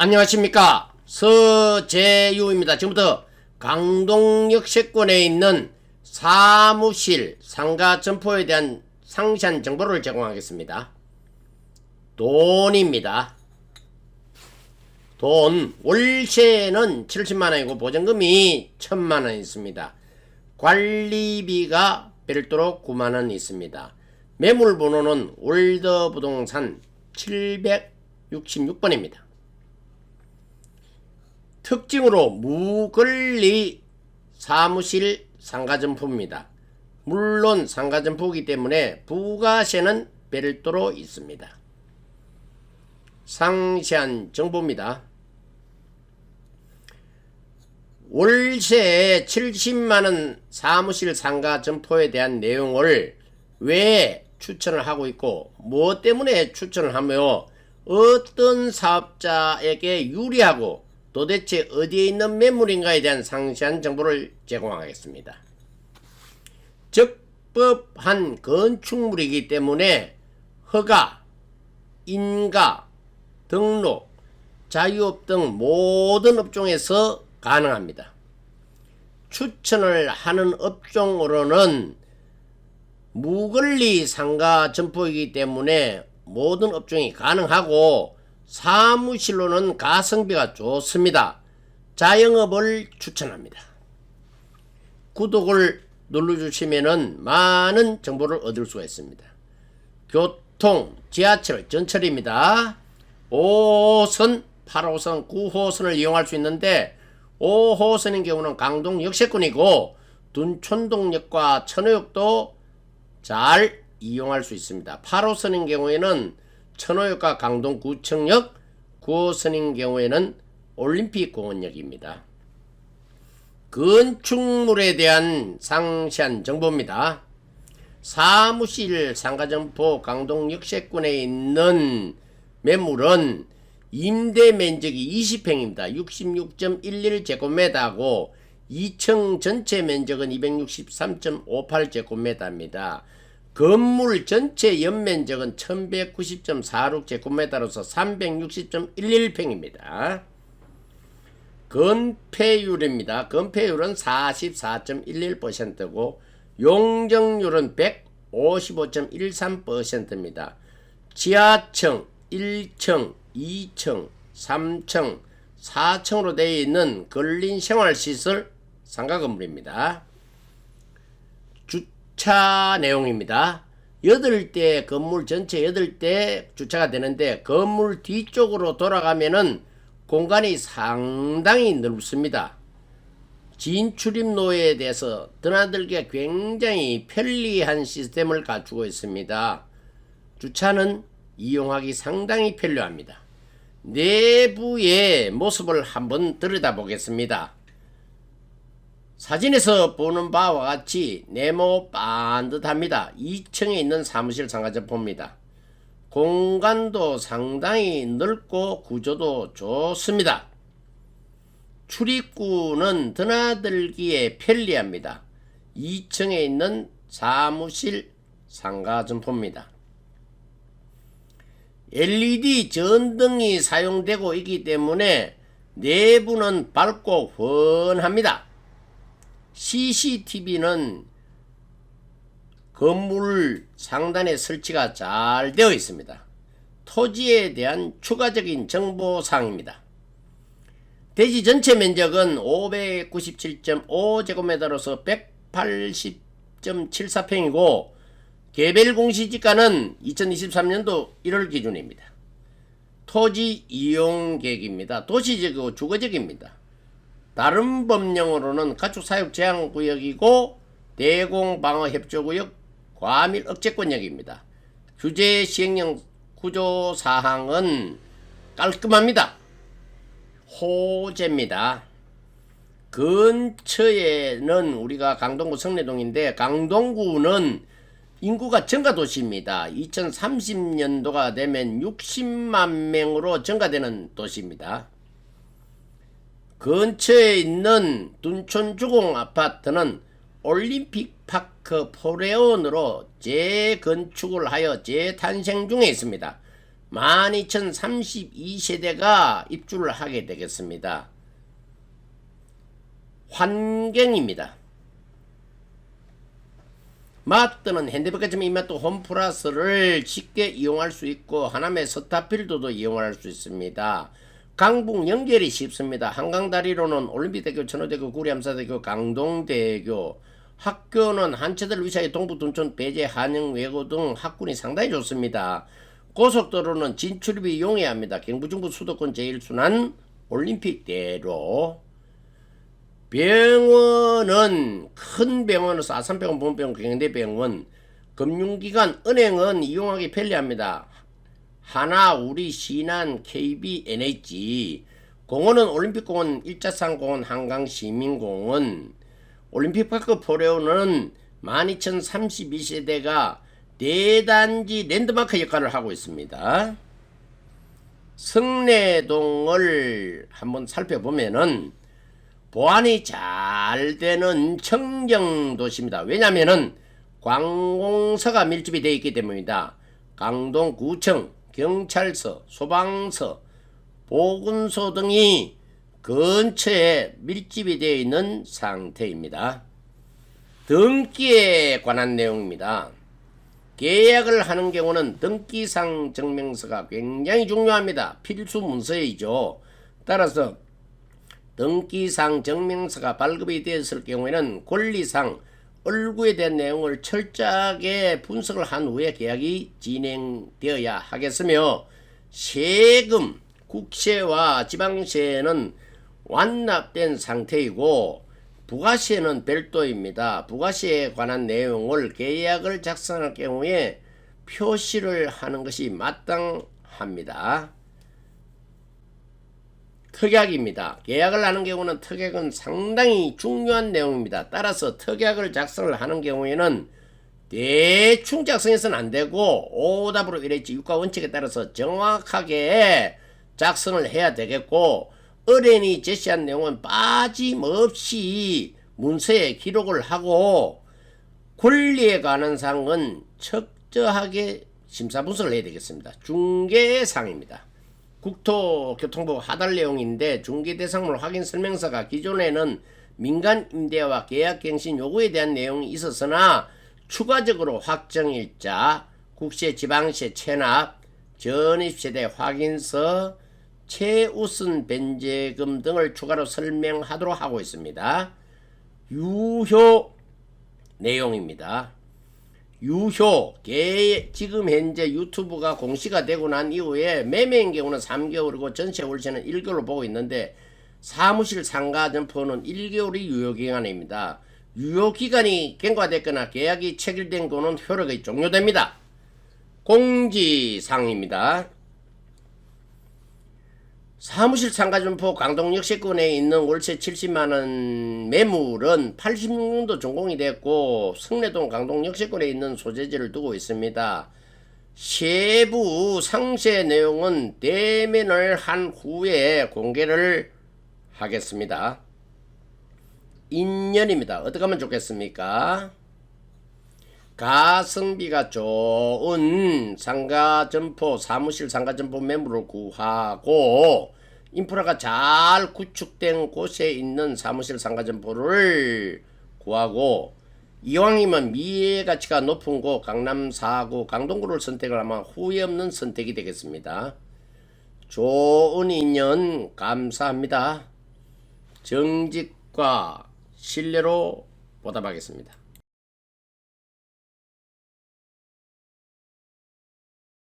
안녕하십니까, 서재유입니다. 지금부터 강동 역세권에 있는 사무실 상가 점포에 대한 상세한 정보를 제공하겠습니다. 돈입니다. 돈 월세는 70만원이고 보증금이 1000만원 있습니다. 관리비가 별도로 9만원 있습니다. 매물번호는 월드부동산 766번입니다. 특징으로 무권리 사무실 상가점포입니다. 물론 상가점포이기 때문에 부가세는 별도로 있습니다. 상세한 정보입니다. 월세 70만원 사무실 상가점포에 대한 내용을 왜 추천을 하고 있고 무엇 때문에 추천을 하며 어떤 사업자에게 유리하고 도대체 어디에 있는 매물인가에 대한 상세한 정보를 제공하겠습니다. 적법한 건축물이기 때문에 허가, 인가, 등록, 자유업 등 모든 업종에서 가능합니다. 추천을 하는 업종으로는 무권리 상가 점포이기 때문에 모든 업종이 가능하고 사무실로는 가성비가 좋습니다. 자영업을 추천합니다. 구독을 눌러주시면 많은 정보를 얻을 수가 있습니다. 교통, 지하철, 전철입니다. 5호선, 8호선, 9호선을 이용할 수 있는데 5호선인 경우는 강동 역세권이고 둔촌동역과 천호역도 잘 이용할 수 있습니다. 8호선인 경우에는 천호역과 강동구청역, 9호선인 경우에는 올림픽공원역입니다. 건축물에 대한 상세한 정보입니다. 사무실 상가점포 강동 역세권에 있는 매물은 임대 면적이 20평입니다. 66.11제곱미터고 2층 전체 면적은 263.58제곱미터입니다. 건물 전체 연면적은 1190.46제곱미터로서 360.11평입니다. 건폐율입니다. 건폐율은 44.11%고 용적률은 155.13%입니다. 지하층 1층, 2층, 3층, 4층으로 되어 있는 근린생활시설 상가건물입니다. 주차 내용입니다. 8대 건물 전체 8대 주차가 되는데 건물 뒤쪽으로 돌아가면은 공간이 상당히 넓습니다. 진출입로에 대해서 드나들기가 굉장히 편리한 시스템을 갖추고 있습니다. 주차는 이용하기 상당히 편리합니다. 내부의 모습을 한번 들여다보겠습니다. 사진에서 보는 바와 같이 네모 반듯합니다. 2층에 있는 사무실 상가점포입니다. 공간도 상당히 넓고 구조도 좋습니다. 출입구는 드나들기에 편리합니다. 2층에 있는 사무실 상가점포입니다. LED 전등이 사용되고 있기 때문에 내부는 밝고 훤합니다. CCTV는 건물 상단에 설치가 잘 되어 있습니다. 토지에 대한 추가적인 정보사항입니다. 대지 전체 면적은 597.5제곱미터로서 180.74평이고 개별 공시지가는 2023년도 1월 기준입니다. 토지 이용계획입니다. 도시적이고 주거적입니다. 다른 법령으로는 가축사육 제한구역이고 대공방어협조구역, 과밀 억제권역입니다. 규제 시행령 구조사항은 깔끔합니다. 호재입니다. 근처에는 우리가 강동구 성내동인데 강동구는 인구가 증가도시입니다. 2030년도가 되면 60만 명으로 증가되는 도시입니다. 근처에 있는 둔촌주공 아파트는 올림픽파크 포레온으로 재건축을 하여 재탄생 중에 있습니다. 12,032세대가 입주를 하게 되겠습니다. 환경입니다. 맞드는 핸드백화점 이마트 홈플러스를 쉽게 이용할 수 있고 하남의 스타필드도 이용할 수 있습니다. 강북 연결이 쉽습니다. 한강다리로는 올림픽대교, 천호대교, 구리암사대교, 강동대교, 학교는 한체들 위사의 동부, 둔촌, 배제, 한영, 외고 등 학군이 상당히 좋습니다. 고속도로는 진출입이 용이합니다. 경부중부 수도권 제1순환 올림픽대로. 병원은 큰 병원으로서 아산병원, 보건병원, 경희대병원, 금융기관, 은행은 이용하기 편리합니다. 하나, 우리, 신한, KB, NH. 공원은 올림픽공원, 일자산공원, 한강시민공원. 올림픽파크 포레오는 12,032세대가 대단지 랜드마크 역할을 하고 있습니다. 성내동을 한번 살펴보면은 보안이 잘 되는 청정도시입니다. 왜냐면은 관공서가 밀집이 되어 있기 때문입니다. 강동구청, 경찰서, 소방서, 보건소 등이 근처에 밀집이 되어 있는 상태입니다. 등기에 관한 내용입니다. 계약을 하는 경우는 등기상 증명서가 굉장히 중요합니다. 필수 문서이죠. 따라서 등기상 증명서가 발급이 되었을 경우에는 권리상 얼구에 대한 내용을 철저하게 분석을 한 후에 계약이 진행되어야 하겠으며, 세금, 국세와 지방세는 완납된 상태이고 부가세는 별도입니다. 부가세에 관한 내용을 계약을 작성할 경우에 표시를 하는 것이 마땅합니다. 특약입니다. 계약을 하는 경우는 특약은 상당히 중요한 내용입니다. 따라서 특약을 작성을 하는 경우에는 대충 작성해서는 안되고 오답으로 이랬지 유가 원칙에 따라서 정확하게 작성을 해야 되겠고, 의뢰인이 제시한 내용은 빠짐없이 문서에 기록을 하고 권리에 관한 사항은 철저하게 심사 분석을 해야 되겠습니다. 중개사항입니다. 국토교통부 하달 내용인데, 중개대상물 확인 설명서가 기존에는 민간 임대와 계약갱신 요구에 대한 내용이 있었으나 추가적으로 확정일자, 국세, 지방세 체납, 전입세대 확인서, 최우선 변제금 등을 추가로 설명하도록 하고 있습니다. 유효 내용입니다. 유효, 지금 현재 유튜브가 공시가 되고 난 이후에 매매인 경우는 3개월이고 전세 월세는 1개월로 보고 있는데, 사무실 상가 점포는 1개월이 유효기간입니다. 유효기간이 경과됐거나 계약이 체결된 거는 효력이 종료됩니다. 공지사항입니다. 사무실 상가점포 강동역세권에 있는 월세 70만원 매물은 86년도 준공이 됐고 성내동 강동역세권에 있는 소재지를 두고 있습니다. 세부 상세 내용은 대면을 한 후에 공개를 하겠습니다. 인연입니다. 어떻게 하면 좋겠습니까? 가성비가 좋은 상가점포, 사무실 상가점포 매물을 구하고 인프라가 잘 구축된 곳에 있는 사무실 상가점포를 구하고, 이왕이면 미래가치가 높은 곳 강남 4구 강동구를 선택을 하면 후회 없는 선택이 되겠습니다. 좋은 인연 감사합니다. 정직과 신뢰로 보답하겠습니다.